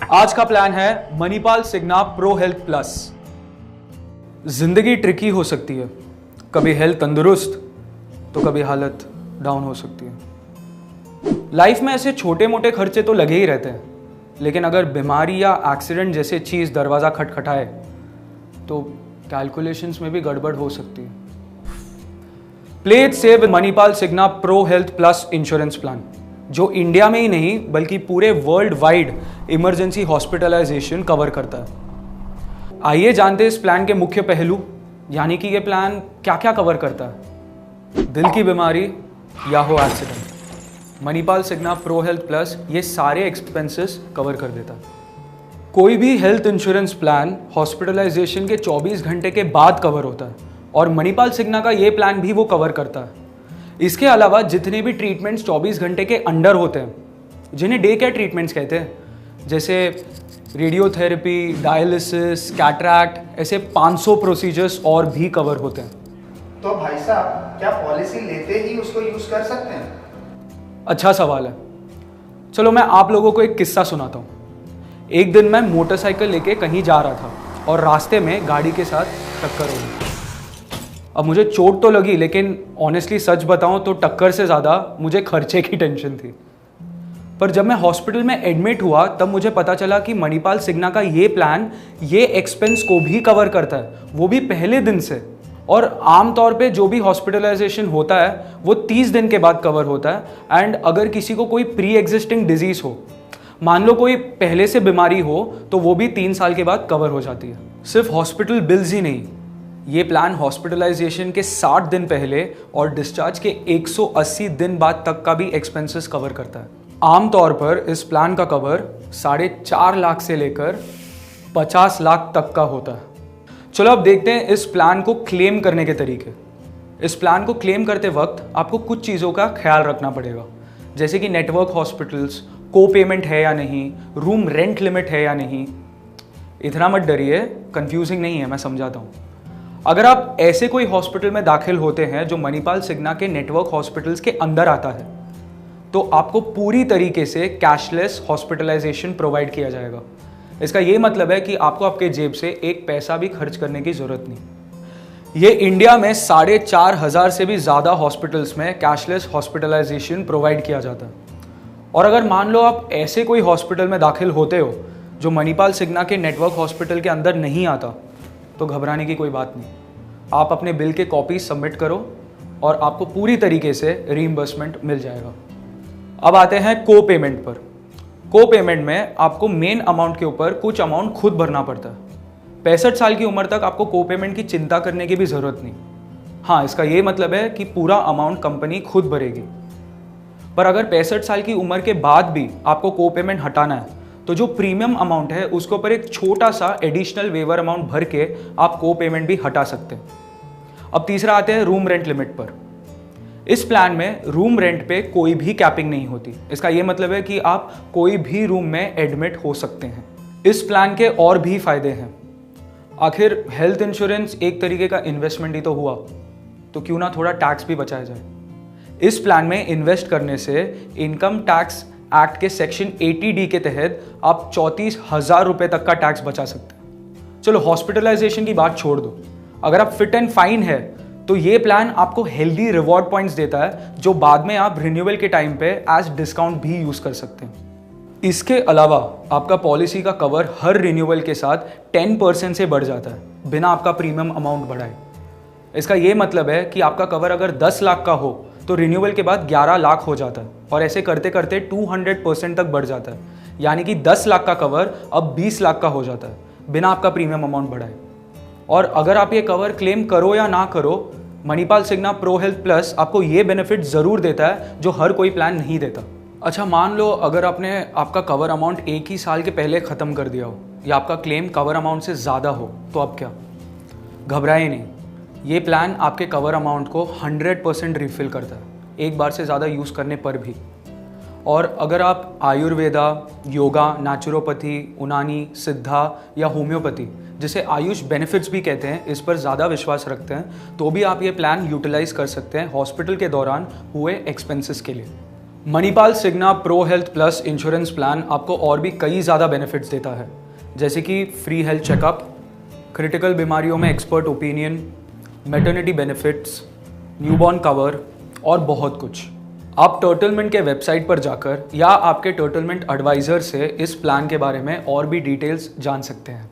आज का प्लान है Manipal Cigna pro health plus. जिंदगी ट्रिकी हो सकती है, कभी हेल्थ तंदुरुस्त तो कभी हालत डाउन हो सकती है। लाइफ में ऐसे छोटे मोटे खर्चे तो लगे ही रहते हैं, लेकिन अगर बीमारी या एक्सीडेंट जैसे चीज दरवाजा खटखटाए तो कैलकुलेशंस में भी गड़बड़ हो सकती है। Play it safe with Manipal Cigna pro health plus insurance plan, जो इंडिया में ही नहीं बल्कि पूरे world wide emergency hospitalisation cover करता है। आइए जानते हैं इस प्लान के मुख्य पहलू, यानी कि ये प्लान क्या क्या कवर करता है। दिल की बीमारी या हो accident, Manipal Cigna pro health plus ये सारे एक्सपेंसेस कवर कर देता है। कोई भी हेल्थ इंश्योरेंस प्लान हॉस्पिटलाइजेशन के 24 घंटे के बाद कवर होता है, और मणिपाल सिग्ना का ये प्लान भी वो कवर करता है। इसके अलावा जितने भी ट्रीटमेंट्स 24 घंटे के अंडर होते हैं, जिन्हें डे केयर ट्रीटमेंट्स कहते हैं, जैसे रेडियोथेरेपी, डायलिसिस, कैटरैक्ट, ऐसे 500 प्रोसीजर्स और भी कवर होते हैं। तो भाई साहब, क्या पॉलिसी लेते ही उसको यूज कर सकते हैं? अच्छा सवाल है। चलो मैं आप लोगों को एक किस्सा सुनाता हूँ। एक दिन मैं मोटरसाइकिल लेके कहीं जा रहा था और रास्ते में गाड़ी के साथ टक्कर हो गई। अब मुझे चोट तो लगी, लेकिन ऑनेस्टली सच बताऊं तो टक्कर से ज़्यादा मुझे खर्चे की टेंशन थी। पर जब मैं हॉस्पिटल में एडमिट हुआ तब मुझे पता चला कि मणिपाल सिग्ना का ये प्लान ये एक्सपेंस को भी कवर करता है, वो भी पहले दिन से। और आमतौर पे जो भी हॉस्पिटलाइजेशन होता है वो 30 दिन के बाद कवर होता है। एंड अगर किसी को कोई प्री एग्जिस्टिंग डिजीज हो, मान लो कोई पहले से बीमारी हो, तो वो भी 3 साल के बाद कवर हो जाती है। सिर्फ हॉस्पिटल बिल्स ही नहीं, ये प्लान हॉस्पिटलाइजेशन के 60 दिन पहले और डिस्चार्ज के 180 दिन बाद तक का भी एक्सपेंसेस कवर करता है। आमतौर पर इस प्लान का कवर 4.5 लाख से लेकर 50 लाख तक का होता है। चलो अब देखते हैं इस प्लान को क्लेम करने के तरीके। इस प्लान को क्लेम करते वक्त आपको कुछ चीज़ों का ख्याल रखना पड़ेगा, जैसे कि नेटवर्क हॉस्पिटल्स, को पेमेंट है या नहीं, रूम रेंट लिमिट है या नहीं। इतना मत डरिए, कंफ्यूजिंग नहीं है, मैं समझाता हूँ। अगर आप ऐसे कोई हॉस्पिटल में दाखिल होते हैं जो मणिपाल सिग्ना के नेटवर्क हॉस्पिटल्स के अंदर आता है, तो आपको पूरी तरीके से कैशलेस हॉस्पिटलाइजेशन प्रोवाइड किया जाएगा। इसका ये मतलब है कि आपको आपके जेब से एक पैसा भी खर्च करने की जरूरत नहीं। ये इंडिया में 4,500 से भी ज़्यादा हॉस्पिटल्स में कैशलेस हॉस्पिटलाइजेशन प्रोवाइड किया जाता है। और अगर मान लो आप ऐसे कोई हॉस्पिटल में दाखिल होते हो जो मणिपाल सिग्ना के नेटवर्क हॉस्पिटल के अंदर नहीं आता, तो घबराने की कोई बात नहीं। आप अपने बिल के कॉपी सबमिट करो और आपको पूरी तरीके से रीइंबर्समेंट मिल जाएगा। अब आते हैं को पेमेंट पर। को पेमेंट में आपको मेन अमाउंट के ऊपर कुछ अमाउंट खुद भरना पड़ता है। 65 साल की उम्र तक आपको को पेमेंट की चिंता करने की भी ज़रूरत नहीं। हाँ, इसका ये मतलब है कि पूरा अमाउंट कंपनी खुद भरेगी। पर अगर 65 साल की उम्र के बाद भी आपको को पेमेंट हटाना है, तो जो प्रीमियम अमाउंट है उसके ऊपर एक छोटा सा एडिशनल वेवर अमाउंट भर के आप को पेमेंट भी हटा सकते हैं। अब तीसरा आते हैं रूम रेंट लिमिट पर। इस प्लान में रूम रेंट पे कोई भी कैपिंग नहीं होती। इसका ये मतलब है कि आप कोई भी रूम में एडमिट हो सकते हैं। इस प्लान के और भी फायदे हैं। आखिर हेल्थ इंश्योरेंस एक तरीके का इन्वेस्टमेंट ही तो हुआ, तो क्यों ना थोड़ा टैक्स भी बचाया जाए। इस प्लान में इन्वेस्ट करने से इनकम टैक्स एक्ट के सेक्शन 80D के तहत आप 34,000 रुपये तक का टैक्स बचा सकते हैं। चलो हॉस्पिटलाइजेशन की बात छोड़ दो, अगर आप फिट एंड फाइन है तो ये प्लान आपको हेल्दी रिवॉर्ड पॉइंट्स देता है, जो बाद में आप रिन्यूअल के टाइम पे एज डिस्काउंट भी यूज कर सकते हैं। इसके अलावा आपका पॉलिसी का कवर हर रिन्यूअल के साथ 10% से बढ़ जाता है, बिना आपका प्रीमियम अमाउंट बढ़ाए। इसका ये मतलब है कि आपका कवर अगर 10 लाख का हो तो रिन्यूअल के बाद 11 लाख हो जाता है, और ऐसे करते करते 200% तक बढ़ जाता है। यानी कि 10 लाख का कवर अब 20 लाख का हो जाता है, बिना आपका प्रीमियम अमाउंट बढ़ाए। और अगर आप ये कवर क्लेम करो या ना करो, Manipal Cigna pro health plus आपको ये बेनिफिट ज़रूर देता है जो हर कोई प्लान नहीं देता। अच्छा, मान लो अगर आपने आपका कवर अमाउंट 1 ही साल के पहले ख़त्म कर दिया हो, या आपका क्लेम कवर अमाउंट से ज़्यादा हो, तो अब क्या? घबराए नहीं, ये प्लान आपके कवर अमाउंट को 100% रिफिल करता है, एक बार से ज़्यादा यूज़ करने पर भी। और अगर आप आयुर्वेदा, योगा, नेचुरोपैथी, उनानी, सिद्धा या होम्योपैथी, जिसे आयुष बेनिफिट्स भी कहते हैं, इस पर ज़्यादा विश्वास रखते हैं, तो भी आप ये प्लान यूटिलाइज कर सकते हैं हॉस्पिटल के दौरान हुए एक्सपेंसेस के लिए। Manipal Cigna pro health plus insurance plan आपको और भी कई ज़्यादा बेनिफिट्स देता है, जैसे कि फ्री हेल्थ चेकअप, क्रिटिकल बीमारियों में expert opinion, maternity benefits, newborn cover और बहुत कुछ। आप टर्टलमेंट के वेबसाइट पर जाकर या आपके टर्टलमेंट एडवाइज़र से इस प्लान के बारे में और भी डिटेल्स जान सकते हैं।